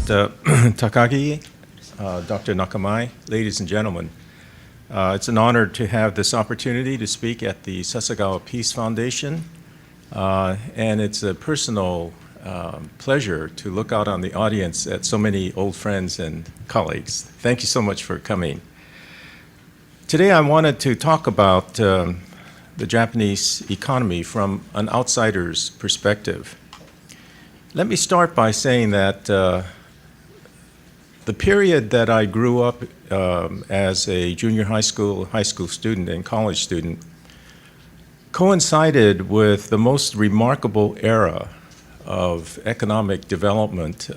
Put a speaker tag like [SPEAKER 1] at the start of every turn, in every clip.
[SPEAKER 1] Takagi, Dr. Nakamai, ladies and gentlemen. It's an honor to have this opportunity to speak at the Sasakawa Peace Foundation, and it's a personal pleasure to look out on the audience at so many old friends and colleagues. Thank you so much for coming. Today I wanted to talk about the Japanese economy from an outsider's perspective. Let me start by saying that the period that I grew up as a junior high school student, and college student coincided with the most remarkable era of economic development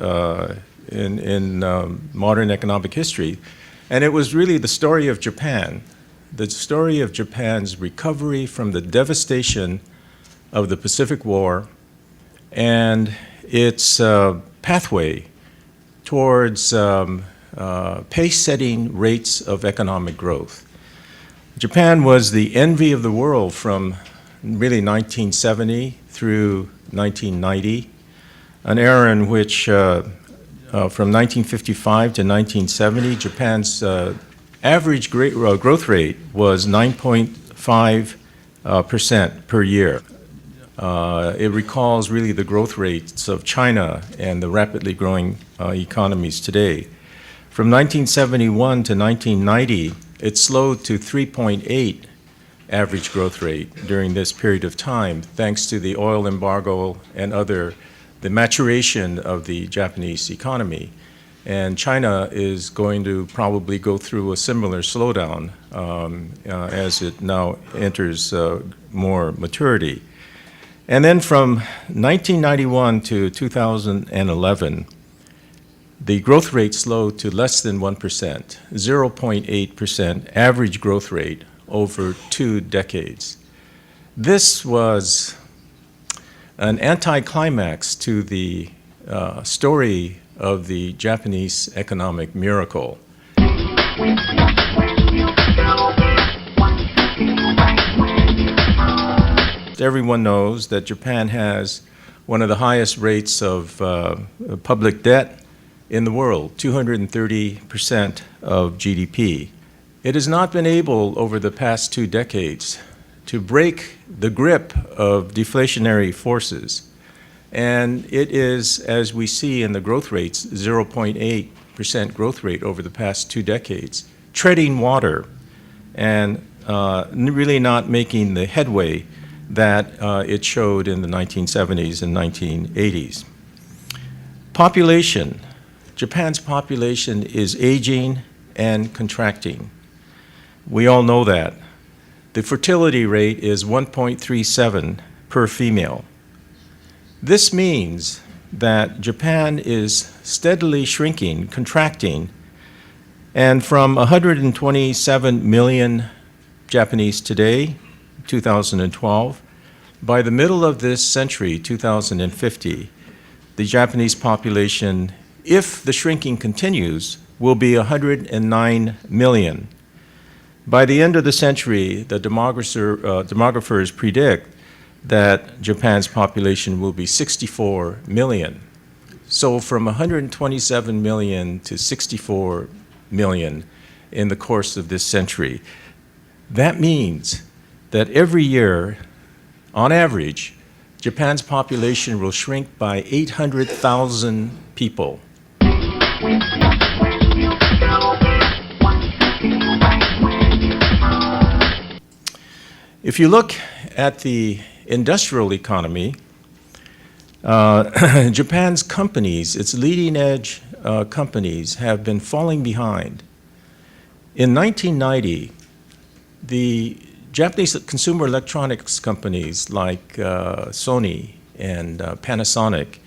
[SPEAKER 1] in modern economic history. And it was really the story of Japan, the story of Japan's recovery from the devastation of the Pacific War and its pathway towards pace-setting rates of economic growth. Japan was the envy of the world from really 1970 through 1990, an era in which from 1955 to 1970, Japan's average growth rate was 9.5% per year. It recalls really the growth rates of China and the rapidly growing economies today. From 1971 to 1990, it slowed to 3.8 average growth rate during this period of time, thanks to the oil embargo and the maturation of the Japanese economy. And China is going to probably go through a similar slowdown as it now enters more maturity. And then from 1991 to 2011, the growth rate slowed to less than 1%, 0.8% average growth rate over 2 decades. This was an anticlimax to the story of the Japanese economic miracle. Everyone knows that Japan has one of the highest rates of public debt in the world, 230% of GDP. It has not been able over the past 2 decades to break the grip of deflationary forces. And it is, as we see in the growth rates, 0.8% growth rate over the past 2 decades, treading water and really not making the headway that it showed in the 1970s and 1980s. Population. Japan's population is aging and contracting. We all know that. The fertility rate is 1.37 per female. This means that Japan is steadily shrinking, contracting, and from 127 million Japanese today, 2012, by the middle of this century, 2050, the Japanese population, if the shrinking continues, will be 109 million. By the end of the century, the demographers predict that Japan's population will be 64 million. So from 127 million to 64 million in the course of this century. That means that every year, on average, Japan's population will shrink by 800,000 people. If you look at the industrial economy, Japan's companies, its leading edge companies, have been falling behind. In 1990, the Japanese consumer electronics companies like Sony and Panasonic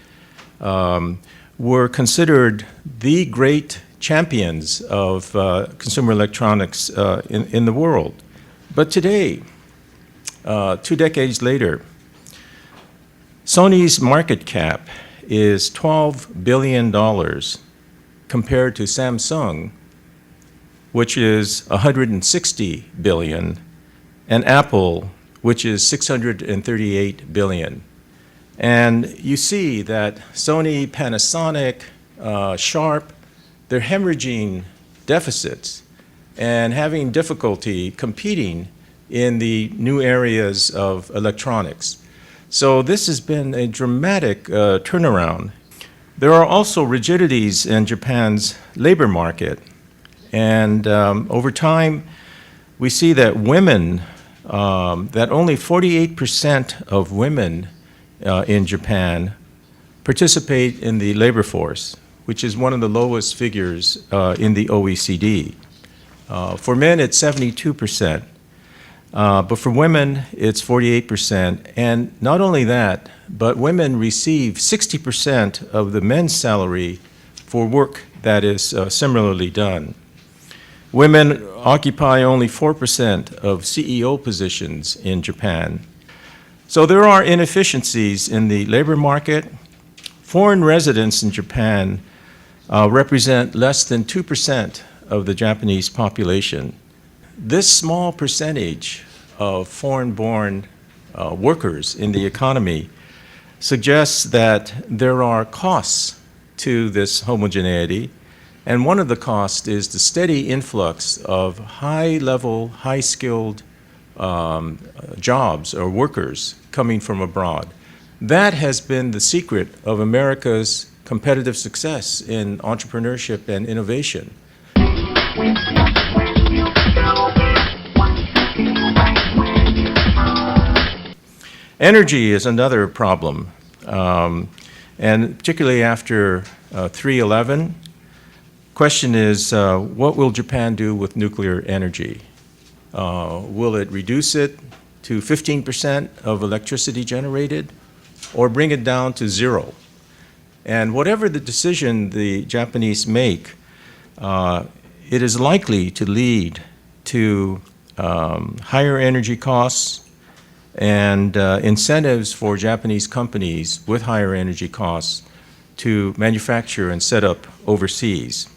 [SPEAKER 1] were considered the great champions of consumer electronics in the world. But today, 2 decades later, Sony's market cap is $12 billion compared to Samsung, which is $160 billion, and Apple, which is $638 billion. And you see that Sony, Panasonic, sharp, they're hemorrhaging deficits and having difficulty competing in the new areas of electronics. So this has been a dramatic turnaround. There are also rigidities in Japan's labor market. And over time, we see that women, that only 48% of women in Japan participate in the labor force, which is one of the lowest figures in the OECD. For men, it's 72%. But for women, it's 48%. And not only that, but women receive 60% of the men's salary for work that is similarly done. Women occupy only 4% of CEO positions in Japan. So there are inefficiencies in the labor market. Foreign residents in Japan represent less than 2% of the Japanese population. This small percentage of foreign-born workers in the economy suggests that there are costs to this homogeneity, and one of the costs is the steady influx of high-level, high-skilled jobs or workers coming from abroad. That has been the secret of America's competitive success in entrepreneurship and innovation. Energy is another problem, and particularly after 3/11, question is, what will Japan do with nuclear energy? Will it reduce it to 15% of electricity generated, or bring it down to zero? And whatever the decision the Japanese make, it is likely to lead to higher energy costs and incentives for Japanese companies with higher energy costs to manufacture and set up overseas.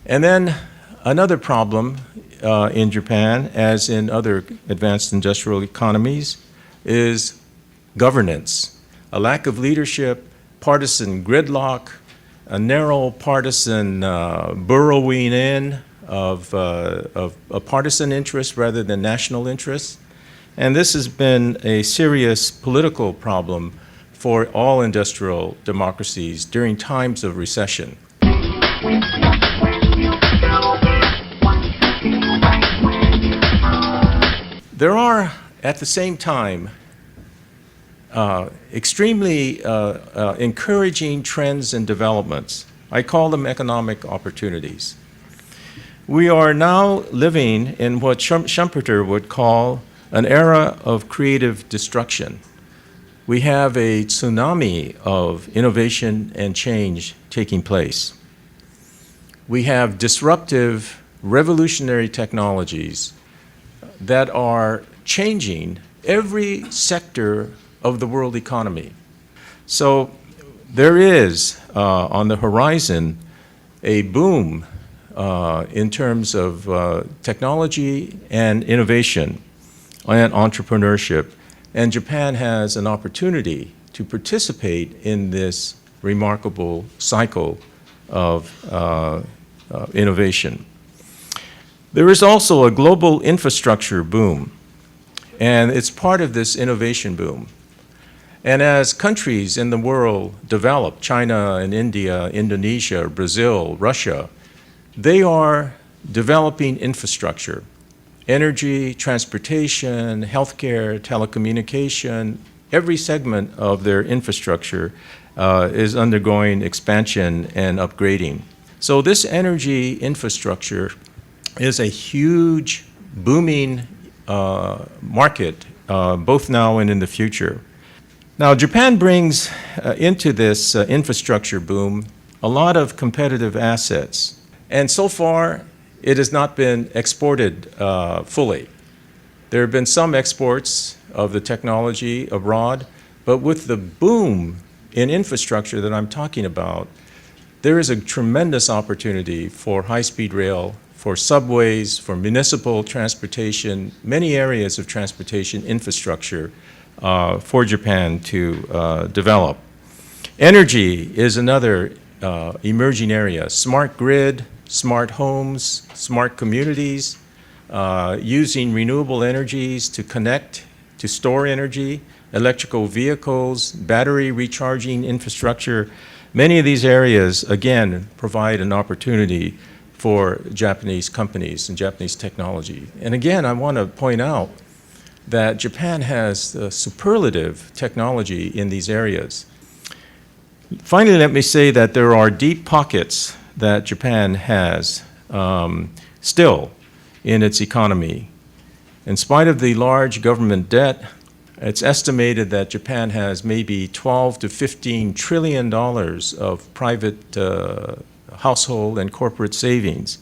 [SPEAKER 1] And then another problem in Japan, as in other advanced industrial economies, is governance. A lack of leadership, partisan gridlock, a narrow partisan burrowing in of a partisan interest rather than national interests. And this has been a serious political problem for all industrial democracies during times of recession. There are, at the same time, extremely encouraging trends and developments. I call them economic opportunities. We are now living in what Schumpeter would call an era of creative destruction. We have a tsunami of innovation and change taking place. We have disruptive, revolutionary technologies that are changing every sector of the world economy. So there is, on the horizon, a boom in terms of technology and innovation and entrepreneurship, and Japan has an opportunity to participate in this remarkable cycle of innovation. There is also a global infrastructure boom, and it's part of this innovation boom. And as countries in the world develop, China and India, Indonesia, Brazil, Russia, they are developing infrastructure. Energy, transportation, healthcare, telecommunication, every segment of their infrastructure is undergoing expansion and upgrading. So this energy infrastructure is a huge, booming market, both now and in the future. Now, Japan brings into this infrastructure boom a lot of competitive assets, and so far, it has not been exported fully. There have been some exports of the technology abroad, but with the boom in infrastructure that I'm talking about, there is a tremendous opportunity for high-speed rail, for subways, for municipal transportation, many areas of transportation infrastructure for Japan to develop. Energy is another emerging areas: smart grid, smart homes, smart communities, using renewable energies to connect, to store energy, electrical vehicles, battery recharging infrastructure. Many of these areas, again, provide an opportunity for Japanese companies and Japanese technology. And again, I want to point out that Japan has superlative technology in these areas. Finally, let me say that there are deep pockets that Japan has still in its economy. In spite of the large government debt, it's estimated that Japan has maybe 12 to 15 trillion dollars of private household and corporate savings.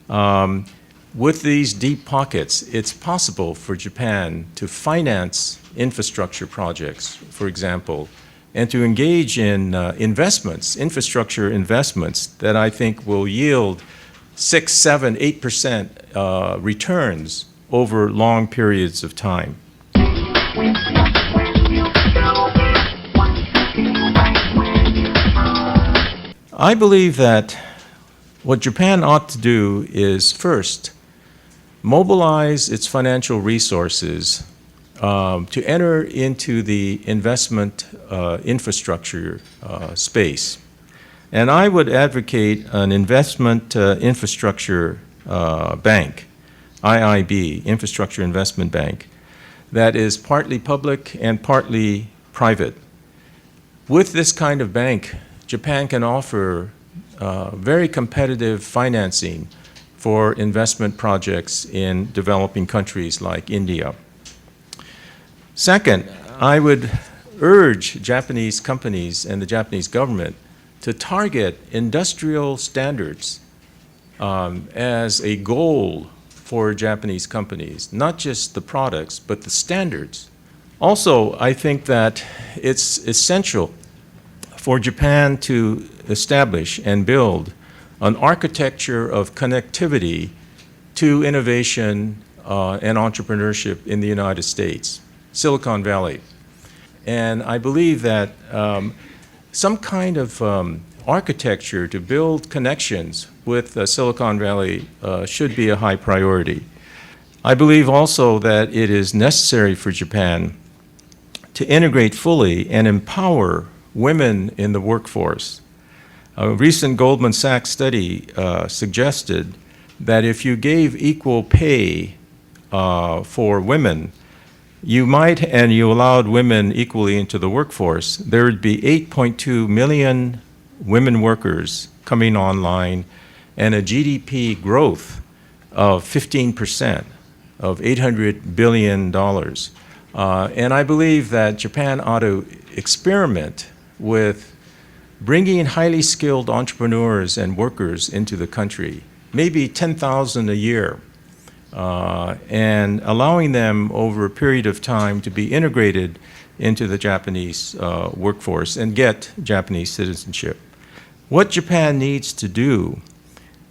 [SPEAKER 1] With these deep pockets, it's possible for Japan to finance infrastructure projects, for example, and to engage in investments, infrastructure investments that I think will yield 6, 7, 8% returns over long periods of time. I believe that what Japan ought to do is first mobilize its financial resources to enter into the investment infrastructure space. And I would advocate an investment infrastructure bank, IIB, Infrastructure Investment Bank, that is partly public and partly private. With this kind of bank, Japan can offer very competitive financing for investment projects in developing countries like India. Second, I would urge Japanese companies and the Japanese government to target industrial standards as a goal for Japanese companies, not just the products, but the standards. Also, I think that it's essential for Japan to establish and build an architecture of connectivity to innovation and entrepreneurship in the United States, Silicon Valley. And I believe that some kind of architecture to build connections with Silicon Valley should be a high priority. I believe also that it is necessary for Japan to integrate fully and empower women in the workforce. A recent Goldman Sachs study suggested that if you gave equal pay for women, you might, and you allowed women equally into the workforce, there would be 8.2 million women workers coming online and a GDP growth of 15%, of $800 billion. And I believe that Japan ought to experiment with bringing highly skilled entrepreneurs and workers into the country, maybe 10,000 a year, and allowing them over a period of time to be integrated into the Japanese workforce and get Japanese citizenship. What Japan needs to do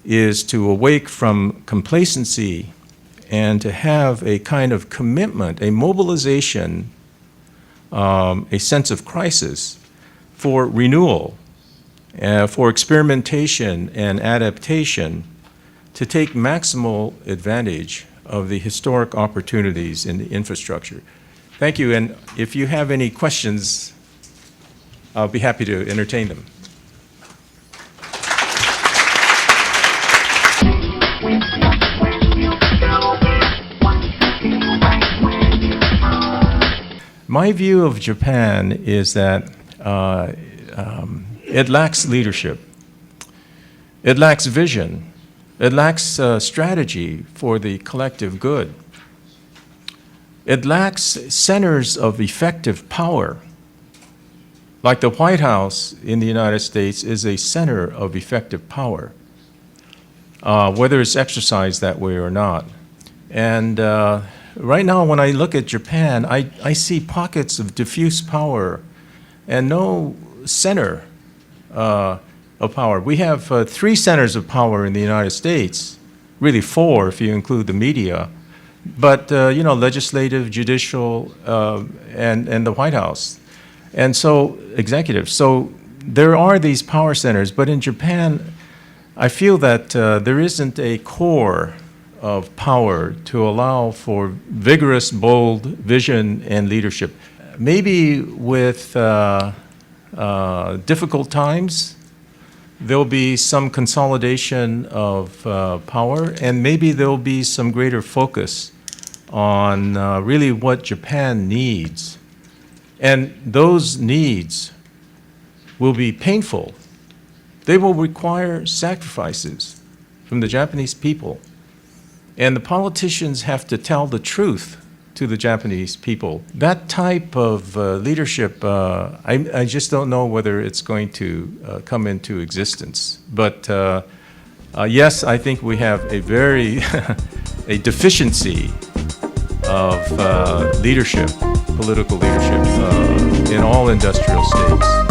[SPEAKER 1] is to awake from complacency and to have a kind of commitment, a mobilization, a sense of crisis for renewal, for experimentation and adaptation, to take maximal advantage of the historic opportunities in the infrastructure. Thank you, and if you have any questions, I'll be happy to entertain them. My view of Japan is that it lacks leadership. It lacks vision. It lacks strategy for the collective good. It lacks centers of effective power. Like the White House in the United States is a center of effective power, whether it's exercised that way or not. And right now, when I look at Japan, I see pockets of diffuse power and no center of power. We have 3 centers of power in the United States, really 4 if you include the media, but legislative, judicial, and the White House, and so executive. So there are these power centers, but in Japan, I feel that there isn't a core of power to allow for vigorous, bold vision and leadership. Maybe with difficult times, there'll be some consolidation of power, and maybe there'll be some greater focus on really what Japan needs. And those needs will be painful. They will require sacrifices from the Japanese people. And the politicians have to tell the truth to the Japanese people. That type of leadership, I just don't know whether it's going to come into existence. But yes, I think we have a very a deficiency of leadership, political leadership in all industrial states.